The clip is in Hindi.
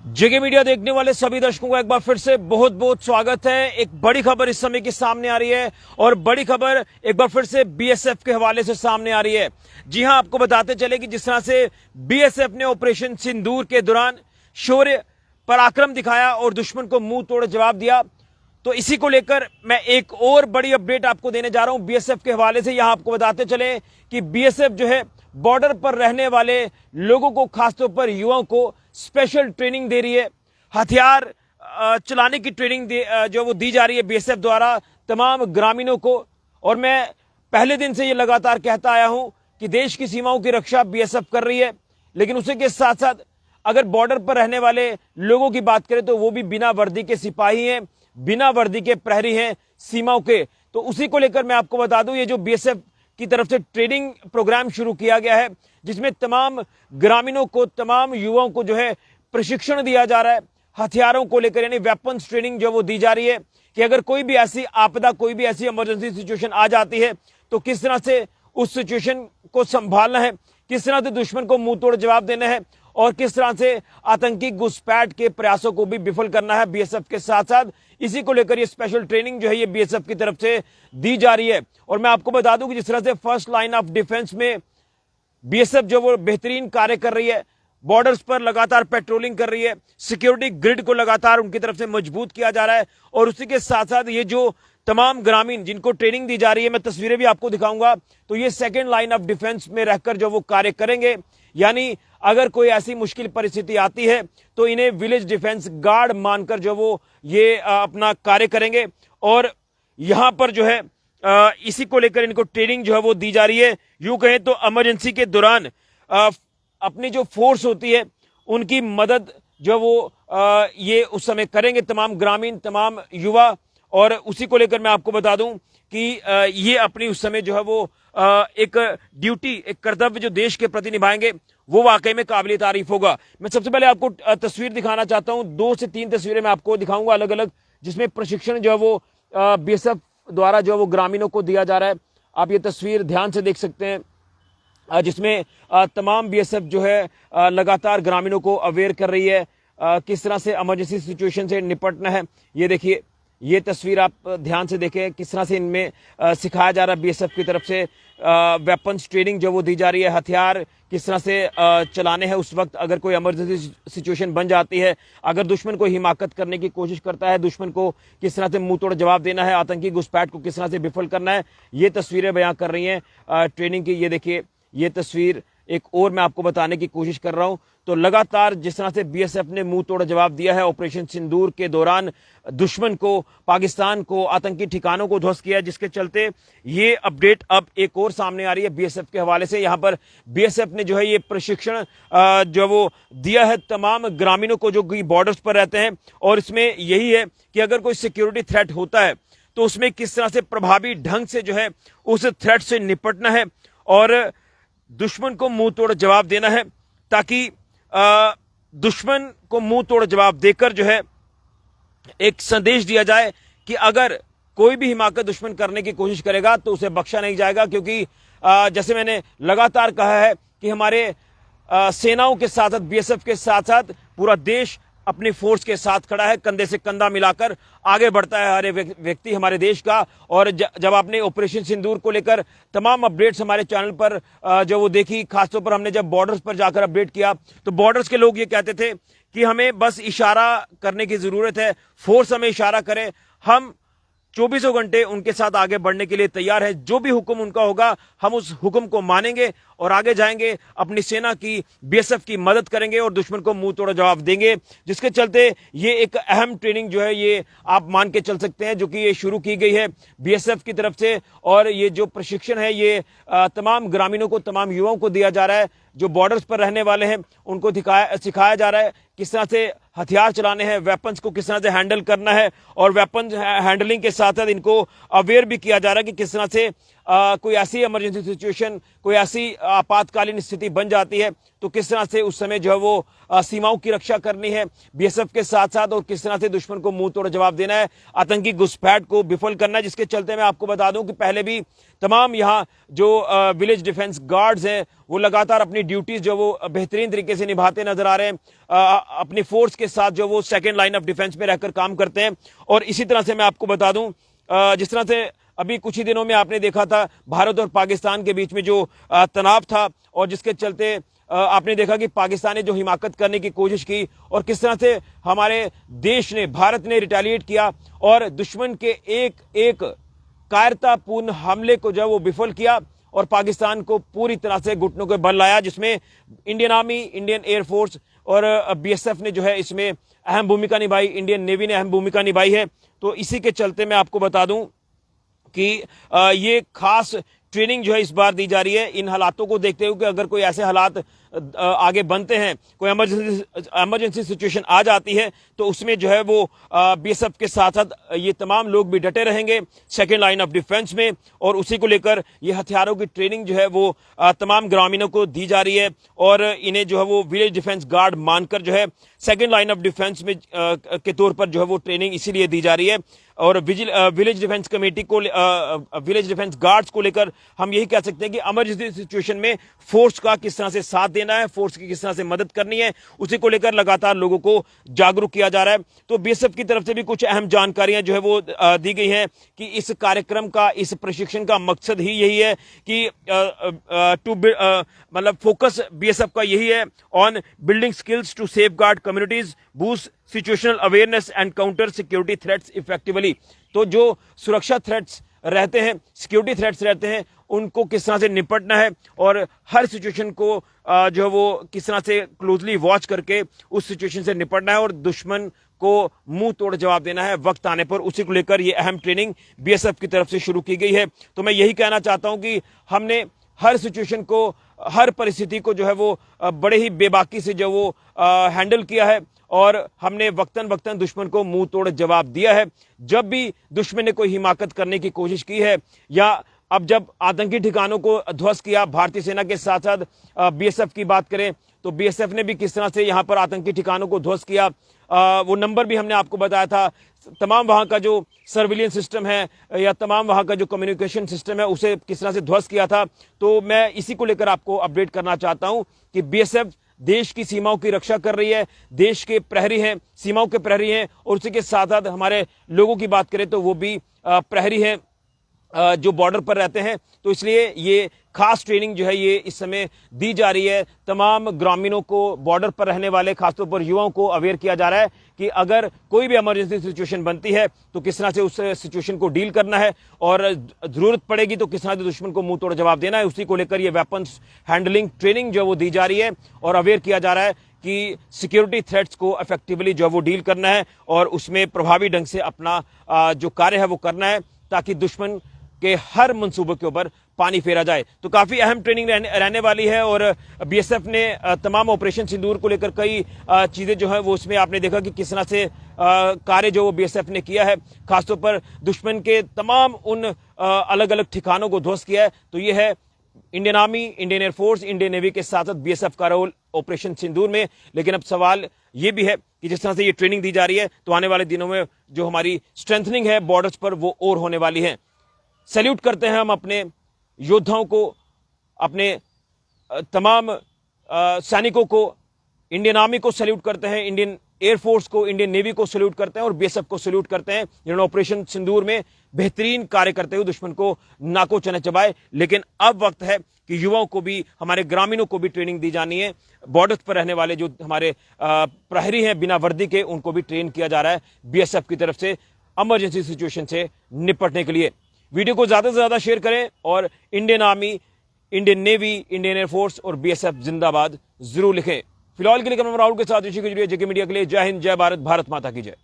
जेके मीडिया देखने वाले सभी दर्शकों को एक बार फिर से बहुत बहुत स्वागत है। एक बड़ी खबर इस समय की सामने आ रही है और बड़ी खबर एक बार फिर से बीएसएफ के हवाले से सामने आ रही है। जी हां, आपको बताते चले कि जिस तरह से बीएसएफ ने ऑपरेशन सिंदूर के दौरान शौर्य पराक्रम दिखाया और दुश्मन को मुंह तोड़ जवाब दिया, तो इसी को लेकर मैं एक और बड़ी अपडेट आपको देने जा रहा हूं बीएसएफ के हवाले से। यहां आपको बताते चले कि बीएसएफ जो है बॉर्डर पर रहने वाले लोगों को, खासतौर पर युवाओं को स्पेशल ट्रेनिंग दे रही है। हथियार चलाने की ट्रेनिंग जो वो दी जा रही है बीएसएफ द्वारा तमाम ग्रामीणों को। और मैं पहले दिन से ये लगातार कहता आया हूं कि देश की सीमाओं की रक्षा बीएसएफ कर रही है, लेकिन उसी के साथ साथ अगर बॉर्डर पर रहने वाले लोगों की बात करें तो वो भी बिना वर्दी के सिपाही हैं, बिना वर्दी के प्रहरी हैं सीमाओं के। तो उसी को लेकर मैं आपको बता दूं, ये जो बीएसएफ की तरफ से ट्रेनिंग प्रोग्राम शुरू किया गया है, जिसमें तमाम ग्रामीणों को, तमाम युवाओं को जो है प्रशिक्षण दिया जा रहा है हथियारों को लेकर, यानी वेपन्स ट्रेनिंग जो वो दी जा रही है कि अगर कोई भी ऐसी आपदा, कोई भी ऐसी इमरजेंसी सिचुएशन आ जाती है तो किस तरह से उस सिचुएशन को संभालना है, किस तरह से दुश्मन को मुंह तोड़ जवाब देना है और किस तरह से आतंकी घुसपैठ के प्रयासों को भी विफल करना है बीएसएफ के साथ साथ। इसी को लेकर ये स्पेशल ट्रेनिंग जो है ये बीएसएफ की तरफ से दी जा रही है। और मैं आपको बता दूं कि जिस तरह से फर्स्ट लाइन ऑफ डिफेंस में बीएसएफ जो वो बेहतरीन कार्य कर रही है, बॉर्डर्स पर लगातार पेट्रोलिंग कर रही है, सिक्योरिटी ग्रिड को लगातार उनकी तरफ से मजबूत किया जा रहा है। और उसी के साथ साथ ये जो तमाम ग्रामीण जिनको ट्रेनिंग दी जा रही है, मैं तस्वीरें भी आपको दिखाऊंगा, तो ये सेकेंड लाइन ऑफ डिफेंस में रहकर जो वो कार्य करेंगे। यानी अगर कोई ऐसी मुश्किल परिस्थिति आती है तो इन्हें विलेज डिफेंस गार्ड मानकर जो वो ये अपना कार्य करेंगे। और यहां पर जो है इसी को लेकर इनको ट्रेनिंग जो है वो दी जा रही है। यूं कहें तो इमरजेंसी के दौरान अपनी जो फोर्स होती है उनकी मदद जो वो ये उस समय करेंगे तमाम ग्रामीण, तमाम युवा। और उसी को लेकर मैं आपको बता दूं कि ये अपनी उस समय जो है वो एक ड्यूटी, एक कर्तव्य जो देश के प्रति निभाएंगे वो वाकई में काबिल तारीफ होगा। मैं सबसे पहले आपको तस्वीर दिखाना चाहता हूं, 2 से 3 तस्वीरें मैं आपको दिखाऊंगा अलग अलग, जिसमें प्रशिक्षण जो है वो बीएसएफ द्वारा जो है वो ग्रामीणों को दिया जा रहा है। आप ये तस्वीर ध्यान से देख सकते हैं, जिसमें तमाम बीएसएफ जो है लगातार ग्रामीणों को अवेयर कर रही है किस तरह से इमरजेंसी सिचुएशन से निपटना है। ये देखिए, ये तस्वीर आप ध्यान से देखें किस तरह से इनमें सिखाया जा रहा है बीएसएफ की तरफ से। वेपन्स ट्रेनिंग जो वो दी जा रही है, हथियार किस तरह से चलाने हैं उस वक्त अगर कोई इमरजेंसी सिचुएशन बन जाती है, अगर दुश्मन को हिमाकत करने की कोशिश करता है, दुश्मन को किस तरह से मुंह तोड़ जवाब देना है, आतंकी घुसपैठ को किस तरह से विफल करना है, ये तस्वीरें बयां कर रही हैं ट्रेनिंग की। ये देखिए, ये तस्वीर एक और मैं आपको बताने की कोशिश कर रहा हूं। तो लगातार जिस तरह से बीएसएफ ने मुंह तोड़ जवाब दिया है ऑपरेशन सिंदूर के दौरान, दुश्मन को, पाकिस्तान को, आतंकी ठिकानों को ध्वस्त किया, जिसके चलते ये अपडेट अब एक और सामने आ रही है बीएसएफ के हवाले से। यहां पर बीएसएफ ने जो है ये प्रशिक्षण जो वो दिया है तमाम ग्रामीणों को जो बॉर्डर्स पर रहते हैं। और इसमें यही है कि अगर कोई सिक्योरिटी थ्रेट होता है तो उसमें किस तरह से प्रभावी ढंग से जो है उस थ्रेट से निपटना है और दुश्मन को मुंह तोड़ जवाब देना है, ताकि दुश्मन को मुंह तोड़ जवाब देकर जो है एक संदेश दिया जाए कि अगर कोई भी हिमाकत दुश्मन करने की कोशिश करेगा तो उसे बख्शा नहीं जाएगा। क्योंकि जैसे मैंने लगातार कहा है कि हमारे सेनाओं के साथ साथ, बीएसएफ के साथ साथ पूरा देश अपनी फोर्स के साथ खड़ा है, कंधे से कंधा मिलाकर आगे बढ़ता है हर एक व्यक्ति हमारे देश का। और जब आपने ऑपरेशन सिंदूर को लेकर तमाम अपडेट्स हमारे चैनल पर जो वो देखी, खासतौर पर हमने जब बॉर्डर्स पर जाकर अपडेट किया तो बॉर्डर्स के लोग ये कहते थे कि हमें बस इशारा करने की जरूरत है, फोर्स हमें इशारा करे, हम 24 घंटे उनके साथ आगे बढ़ने के लिए तैयार है, जो भी हुक्म उनका होगा हम उस हुक्म को मानेंगे और आगे जाएंगे, अपनी सेना की, बीएसएफ की मदद करेंगे और दुश्मन को मुंह तोड़ जवाब देंगे। जिसके चलते ये एक अहम ट्रेनिंग जो है ये आप मान के चल सकते हैं, जो कि ये शुरू की गई है बीएसएफ की तरफ से। और ये जो प्रशिक्षण है ये तमाम ग्रामीणों को, तमाम युवाओं को दिया जा रहा है जो बॉर्डर्स पर रहने वाले हैं, उनको सिखाया जा रहा है किस तरह से हथियार चलाने हैं, वेपन्स को किस तरह से हैंडल करना है। और वेपन हैंडलिंग के साथ साथ इनको अवेयर भी किया जा रहा है कि किस तरह से कोई ऐसी इमरजेंसी सिचुएशन, कोई ऐसी आपातकालीन स्थिति बन जाती है तो किस तरह से उस समय जो है वो सीमाओं की रक्षा करनी है बीएसएफ के साथ साथ, और किस तरह से दुश्मन को मुंह तोड़ जवाब देना है, आतंकी घुसपैठ को विफल करना है। जिसके चलते मैं आपको बता दूं कि पहले भी तमाम यहाँ जो विलेज डिफेंस गार्ड्स हैं वो लगातार अपनी ड्यूटीज जो वो बेहतरीन तरीके से निभाते नजर आ रहे हैं, अपनी फोर्स के साथ जो वो सेकेंड लाइन ऑफ डिफेंस में रहकर काम करते हैं। और इसी तरह से मैं आपको बता दूं जिस तरह से अभी कुछ ही दिनों में आपने देखा था भारत और पाकिस्तान के बीच में जो तनाव था, और जिसके चलते आपने देखा कि पाकिस्तान ने जो हिमाकत करने की कोशिश की और किस तरह से हमारे देश ने, भारत ने रिटेलिएट किया और दुश्मन के एक एक कायरतापूर्ण हमले को जो वो विफल किया और पाकिस्तान को पूरी तरह से घुटनों के बल लाया, जिसमें इंडियन आर्मी, इंडियन एयरफोर्स और बीएसएफ ने जो है इसमें अहम भूमिका निभाई, इंडियन नेवी ने अहम भूमिका निभाई है। तो इसी के चलते मैं आपको बता दूं कि ये खास ट्रेनिंग जो है इस बार दी जा रही है इन हालातों को देखते हुए कि अगर कोई ऐसे हालात आगे बनते हैं, कोई इमरजेंसी सिचुएशन आ जाती है तो उसमें जो है वो बीएसएफ के साथ साथ ये तमाम लोग भी डटे रहेंगे सेकेंड लाइन ऑफ डिफेंस में, और उसी को लेकर ये हथियारों की ट्रेनिंग जो है वो तमाम ग्रामीणों को दी जा रही है और इन्हें जो है वो विलेज डिफेंस गार्ड मानकर जो है सेकेंड लाइन ऑफ डिफेंस में के तौर पर जो है वो ट्रेनिंग इसीलिए दी जा रही है। और विलेज डिफेंस कमेटी को, विलेज डिफेंस गार्ड्स को लेकर हम यही कह सकते हैं कि इमरजेंसी सिचुएशन में फोर्स का किस तरह से साथ देना है, फोर्स की किस तरह से मदद करनी है, उसी को लेकर लगातार लोगों को जागरूक किया जा रहा है। तो बीएसएफ की तरफ से भी कुछ अहम जानकारियां जो है वो दी गई हैं कि इस कार्यक्रम का, इस प्रशिक्षण का मकसद ही यही है कि मतलब फोकस बीएसएफ का यही है on building skills to safeguard communities, boost situational awareness and counter security threats effectively. तो जो सुरक्षा थ्रेट्स रहते हैं, सिक्योरिटी थ्रेट्स रहते हैं, उनको किस तरह से निपटना है और हर सिचुएशन को जो है वो किस तरह से क्लोजली वॉच करके उस सिचुएशन से निपटना है और दुश्मन को मुंह तोड़ जवाब देना है वक्त आने पर। उसी को लेकर ये अहम ट्रेनिंग बीएसएफ की तरफ से शुरू की गई है। तो मैं यही कहना चाहता हूं कि हमने हर सिचुएशन को, हर परिस्थिति को जो है वो बड़े ही बेबाकी से जो वो हैंडल किया है और हमने वक्तन वक्तन दुश्मन को मुंह तोड़ जवाब दिया है। जब भी दुश्मन ने कोई हिमाकत करने की कोशिश की है या अब जब आतंकी ठिकानों को ध्वस्त किया, भारतीय सेना के साथ साथ बीएसएफ की बात करें तो बीएसएफ ने भी किस तरह से यहां पर आतंकी ठिकानों को ध्वस्त किया, वो नंबर भी हमने आपको बताया था। तमाम वहां का जो सर्विलियंस सिस्टम है या तमाम वहां का जो कम्युनिकेशन सिस्टम है उसे किस तरह से ध्वस्त किया था। तो मैं इसी को लेकर आपको अपडेट करना चाहता हूं कि बीएसएफ देश की सीमाओं की रक्षा कर रही है, देश के प्रहरी हैं, सीमाओं के प्रहरी हैं, और उसी के साथ साथ हमारे लोगों की बात करें तो वो भी प्रहरी हैं जो बॉर्डर पर रहते हैं। तो इसलिए ये खास ट्रेनिंग जो है ये इस समय दी जा रही है। तमाम ग्रामीणों को, बॉर्डर पर रहने वाले खासतौर पर युवाओं को अवेयर किया जा रहा है कि अगर कोई भी इमरजेंसी सिचुएशन बनती है तो किस तरह से उस सिचुएशन को डील करना है और जरूरत पड़ेगी तो किस तरह से दुश्मन को मुंह तोड़ जवाब देना है। उसी को लेकर ये वेपन्स हैंडलिंग ट्रेनिंग जो वो दी जा रही है और अवेयर किया जा रहा है कि सिक्योरिटी थ्रेट्स को इफेक्टिवली जो वो डील करना है और उसमें प्रभावी ढंग से अपना जो कार्य है वो करना है ताकि दुश्मन के हर मंसूबों के ऊपर पानी फेरा जाए। तो काफी अहम ट्रेनिंग रहने वाली है और बीएसएफ ने तमाम ऑपरेशन सिंदूर को लेकर कई चीजें जो है वो उसमें आपने देखा कि किस तरह से कार्य जो वो बीएसएफ ने किया है, खासतौर पर दुश्मन के तमाम उन अलग अलग ठिकानों को ध्वस्त किया है। तो ये है Indian army, Indian air force, Indian navy के साथ साथ बीएसएफ का रोल ऑपरेशन सिंदूर में। लेकिन अब सवाल ये भी है कि जिस तरह से ये ट्रेनिंग दी जा रही है तो आने वाले दिनों में जो हमारी स्ट्रेंथनिंग है बॉर्डर्स पर वो और होने वाली है। सैल्यूट करते हैं हम अपने योद्धाओं को, अपने तमाम सैनिकों को, इंडियन आर्मी को सैल्यूट करते हैं, इंडियन एयरफोर्स को, इंडियन नेवी को सैल्यूट करते हैं और बीएसएफ को सैल्यूट करते हैं जिन्होंने ऑपरेशन सिंदूर में बेहतरीन कार्य करते हुए दुश्मन को नाको चने चबाए। लेकिन अब वक्त है कि युवाओं को भी, हमारे ग्रामीणों को भी ट्रेनिंग दी जानी है। बॉर्डर पर रहने वाले जो हमारे प्रहरी हैं बिना वर्दी के, उनको भी ट्रेन किया जा रहा है बीएसएफ की तरफ से इमरजेंसी सिचुएशन से निपटने के लिए। वीडियो को ज्यादा से ज्यादा शेयर करें और Indian army, Indian navy, Indian air force और बीएसएफ जिंदाबाद जरूर लिखें। फिलहाल के लिए कैमरा राहुल के साथ ऋषि गुजरिया, जेके मीडिया के लिए। जय हिंद, जय भारत, भारत माता की जय।